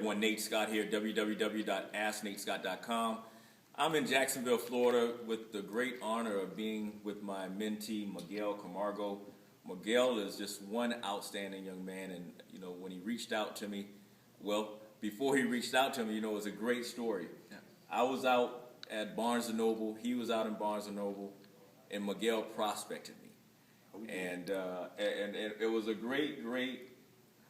everyone. Nate Scott here, www.asknatescott.com. I'm in Jacksonville, Florida, with the great honor of being with my mentee, Miguel Camargo. Miguel is just one outstanding young man, and when he reached out to me, before he reached out to me, it was a great story. Yeah. I was out at Barnes & Noble, he was out in Barnes & Noble, and Miguel prospected me. And it was a great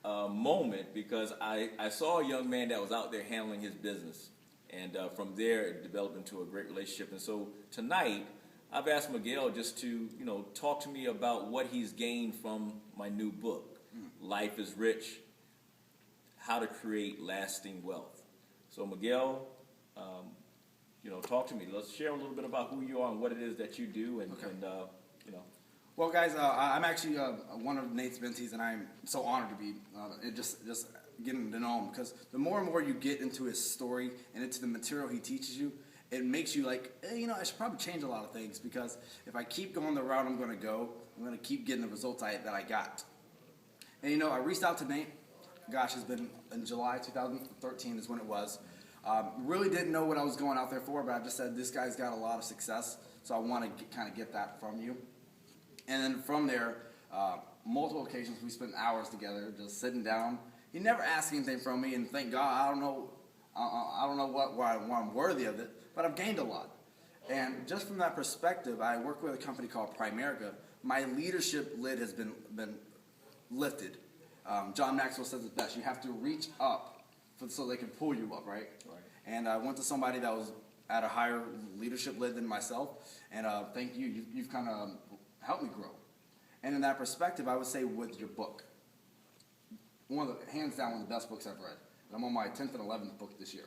moment because I saw a young man that was out there handling his business, and from there it developed into a great relationship. And so tonight I've asked Miguel just to talk to me about what he's gained from my new book, Life is Rich: How to Create Lasting Wealth. So Miguel, talk to me. Let's share a little bit about who you are and what it is that you do, and Well, guys, I'm actually one of Nate's mentees, and I'm so honored to be just getting to know him, because the more and more you get into his story and into the material he teaches you, it makes you like, I should probably change a lot of things, because if I keep going the route I'm going to go, I'm going to keep getting the results that I got. And I reached out to Nate. Gosh, it's been in July 2013 is when it was. Really didn't know what I was going out there for, but I just said, this guy's got a lot of success, so I want to kind of get that from you. And then from there, multiple occasions we spent hours together, just sitting down. He never asked anything from me, and thank God, I don't know why I'm worthy of it, but I've gained a lot. And just from that perspective, I work with a company called Primerica. My leadership lid has been lifted. John Maxwell says it best: you have to reach up so they can pull you up, right? And I went to somebody that was at a higher leadership lid than myself, and thank you. You've kind of helped me grow. And in that perspective, I would say with your book, hands down one of the best books I've read. And I'm on my 10th and 11th book this year.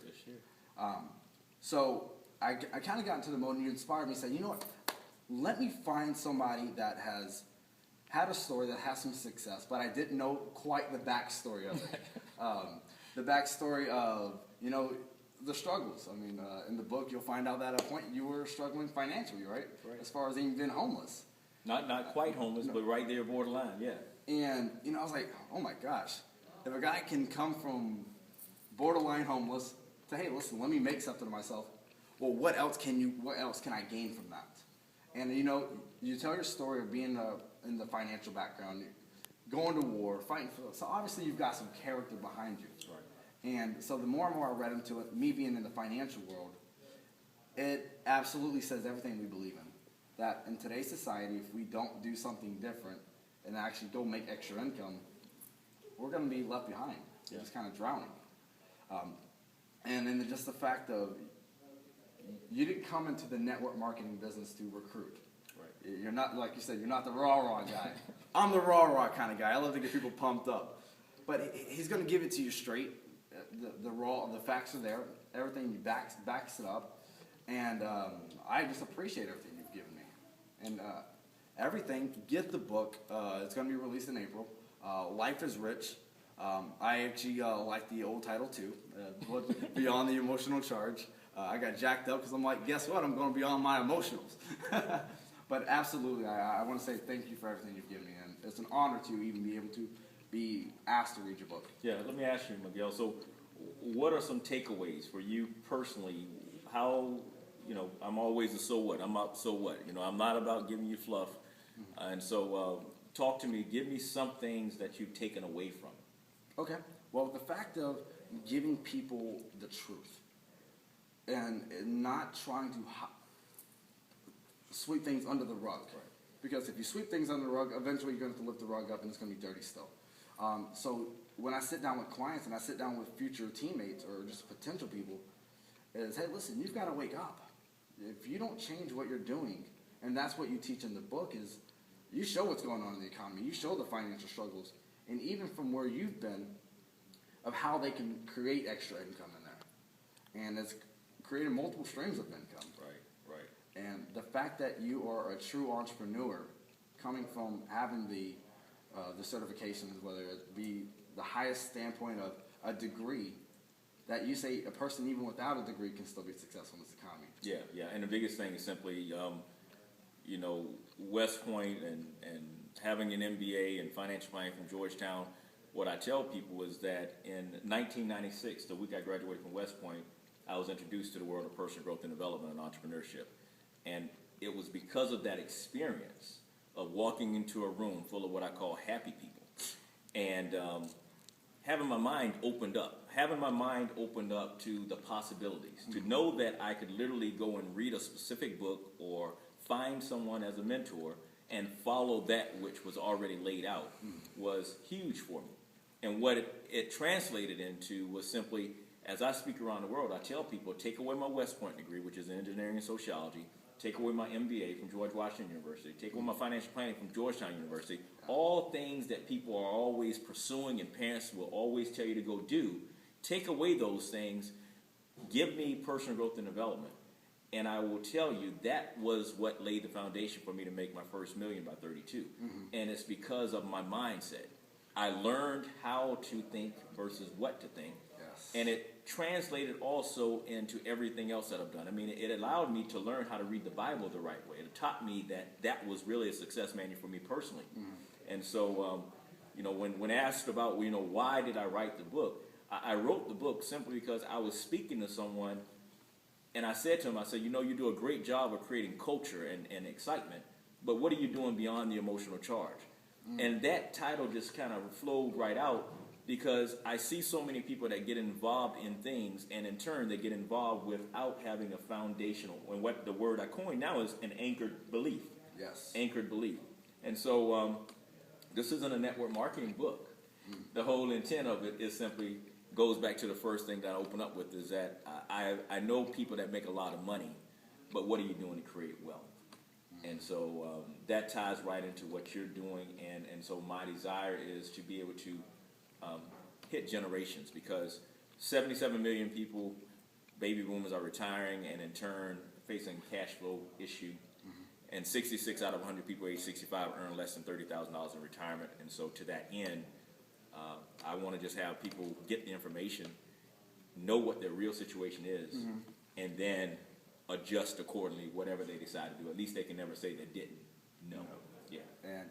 So I kind of got into the mode, and you inspired me, said, you know what, let me find somebody that has had a story, that has some success, but I didn't know quite the backstory of it. The backstory of, the struggles. I mean, in the book, you'll find out that at a point you were struggling financially, right? As far as even being homeless. Not quite homeless, but right there borderline, yeah. And, I was like, oh my gosh, if a guy can come from borderline homeless to, hey, listen, let me make something of myself, well, what else can I gain from that? And, you tell your story of being in the financial background, going to war, fighting for, so obviously you've got some character behind you. Right. And so the more and more I read into it, me being in the financial world, it absolutely says everything we believe in. That in today's society, if we don't do something different and actually go make extra income, we're going to be left behind. We're just kind of drowning. And then just the fact of, you didn't come into the network marketing business to recruit. Right. You're not, like you said, you're not the rah-rah guy. I'm the rah-rah kind of guy. I love to get people pumped up. But he's going to give it to you straight. The facts are there. Everything backs it up. And I just appreciate everything you've given me. And everything, get the book. It's going to be released in April. Life is Rich. I actually like the old title too, Beyond the Emotional Charge. I got jacked up because I'm like, guess what? I'm going to be on my emotionals. But absolutely, I want to say thank you for everything you've given me. And it's an honor to even be able to be asked to read your book. Yeah, let me ask you, Miguel. So what are some takeaways for you personally? How... I'm always a so what. I'm up, so what? I'm not about giving you fluff. And so talk to me. Give me some things that you've taken away from. Okay. Well, the fact of giving people the truth and not trying to sweep things under the rug. Right. Because if you sweep things under the rug, eventually you're going to have to lift the rug up and it's going to be dirty still. So when I sit down with clients and I sit down with future teammates or just potential people, is, hey, listen, you've got to wake up. If you don't change what you're doing, and that's what you teach in the book, is you show what's going on in the economy. You show the financial struggles, and even from where you've been, of how they can create extra income in there. And it's creating multiple streams of income. Right. And the fact that you are a true entrepreneur, coming from having the certifications, whether it be the highest standpoint of a degree, that you say a person even without a degree can still be successful in this economy. Yeah. And the biggest thing is simply, West Point and having an MBA in financial planning from Georgetown, what I tell people is that in 1996, the week I graduated from West Point, I was introduced to the world of personal growth and development and entrepreneurship. And it was because of that experience of walking into a room full of what I call happy people and having my mind opened up to the possibilities, to know that I could literally go and read a specific book or find someone as a mentor and follow that which was already laid out was huge for me. And what it translated into was simply, as I speak around the world, I tell people, take away my West Point degree, which is in engineering and sociology, take away my MBA from George Washington University, take away my financial planning from Georgetown University, all things that people are always pursuing and parents will always tell you to go do, take away those things, give me personal growth and development. And I will tell you, that was what laid the foundation for me to make my first million by 32. And it's because of my mindset. I learned how to think versus what to think. Yes. And it translated also into everything else that I've done. I mean, it allowed me to learn how to read the Bible the right way. It taught me that was really a success manual for me personally. And so, when asked about, why did I write the book? I wrote the book simply because I was speaking to someone, and I said to him, you do a great job of creating culture and excitement, but what are you doing beyond the emotional charge? And that title just kind of flowed right out because I see so many people that get involved in things, and in turn they get involved without having a foundational, and what the word I coined now is an anchored belief. Yes. Anchored belief. And so this isn't a network marketing book. The whole intent of it is simply goes back to the first thing that I open up with, is that I know people that make a lot of money, but what are you doing to create wealth? And so that ties right into what you're doing, and so my desire is to be able to hit generations, because 77 million people, baby boomers, are retiring and in turn facing cash flow issue, and 66 out of 100 people age 65 earn less than $30,000 in retirement. And so to that end, I want to just have people get the information, know what their real situation is, and then adjust accordingly, whatever they decide to do. At least they can never say they didn't. No. Yeah. And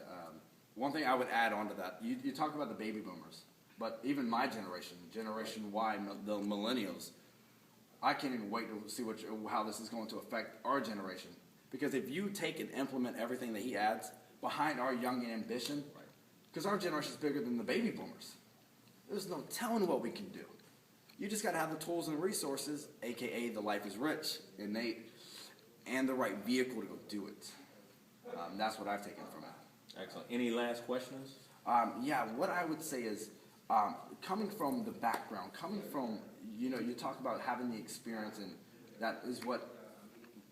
one thing I would add on to that, you talk about the baby boomers, but even my generation, Generation Y, the millennials, I can't even wait to see how this is going to affect our generation. Because if you take and implement everything that he adds behind our young ambition, because our generation is bigger than the baby boomers, there's no telling what we can do. You just got to have the tools and resources, a.k.a. the life is rich, innate, and the right vehicle to go do it. That's what I've taken from it. Excellent. Any last questions? What I would say is, coming from the background, coming from, you talk about having the experience, and that is what,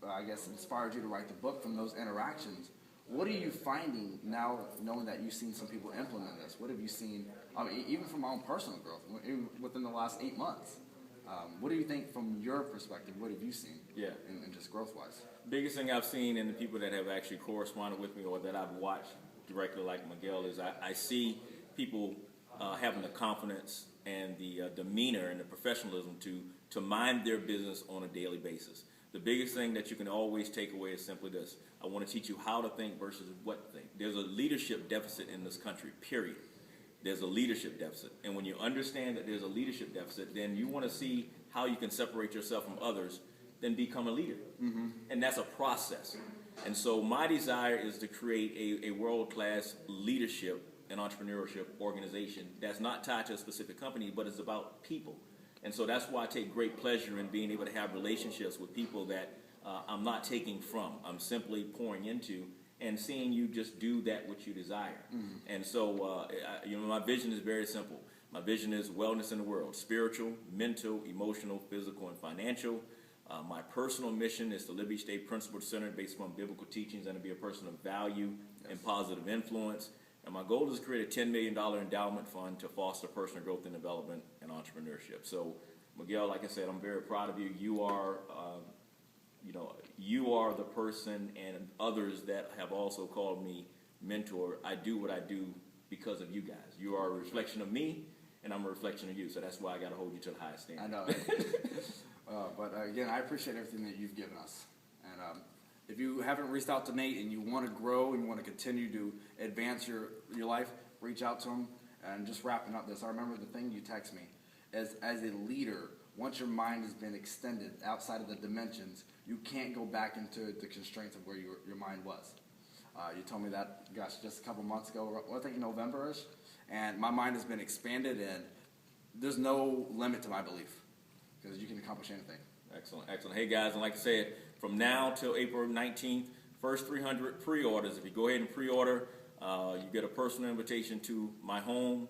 I guess, inspired you to write the book from those interactions. What are you finding now, knowing that you've seen some people implement this? What have you seen, even from my own personal growth, even within the last 8 months? What do you think from your perspective? What have you seen in just growth-wise? Biggest thing I've seen in the people that have actually corresponded with me or that I've watched directly like Miguel is I see people having the confidence and the demeanor and the professionalism to mind their business on a daily basis. The biggest thing that you can always take away is simply this. I want to teach you how to think versus what to think. There's a leadership deficit in this country, period. There's a leadership deficit. And when you understand that there's a leadership deficit, then you want to see how you can separate yourself from others, then become a leader. And that's a process. And so my desire is to create a world-class leadership and entrepreneurship organization that's not tied to a specific company, but it's about people. And so that's why I take great pleasure in being able to have relationships with people that I'm not taking from. I'm simply pouring into and seeing you just do that which you desire. And so, my vision is very simple. My vision is wellness in the world: spiritual, mental, emotional, physical, and financial. My personal mission is to live each day principle-centered based upon biblical teachings and to be a person of value and positive influence. And my goal is to create a $10 million endowment fund to foster personal growth and development and entrepreneurship. So, Miguel, like I said, I'm very proud of you. You are, you are the person, and others that have also called me mentor. I do what I do because of you guys. You are a reflection of me, and I'm a reflection of you. So that's why I got to hold you to the highest standard. I know. But again, I appreciate everything that you've given us. And if you haven't reached out to Nate and you want to grow and you want to continue to advance your life, reach out to him. And just wrapping up this, I remember the thing you text me is, as a leader, once your mind has been extended outside of the dimensions, you can't go back into the constraints of where your mind was. You told me that, gosh, just a couple months ago, I think November-ish, and my mind has been expanded, and there's no limit to my belief because you can accomplish anything. Excellent, excellent. Hey guys, and like I said, from now till April 19th, first 300 pre-orders. If you go ahead and pre-order, you get a personal invitation to my home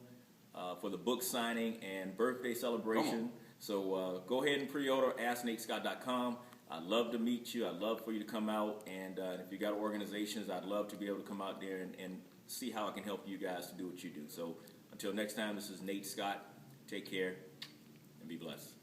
for the book signing and birthday celebration. So go ahead and pre-order, asknatescott.com. I'd love to meet you. I'd love for you to come out. And if you got organizations, I'd love to be able to come out there and see how I can help you guys to do what you do. So until next time, this is Nate Scott. Take care and be blessed.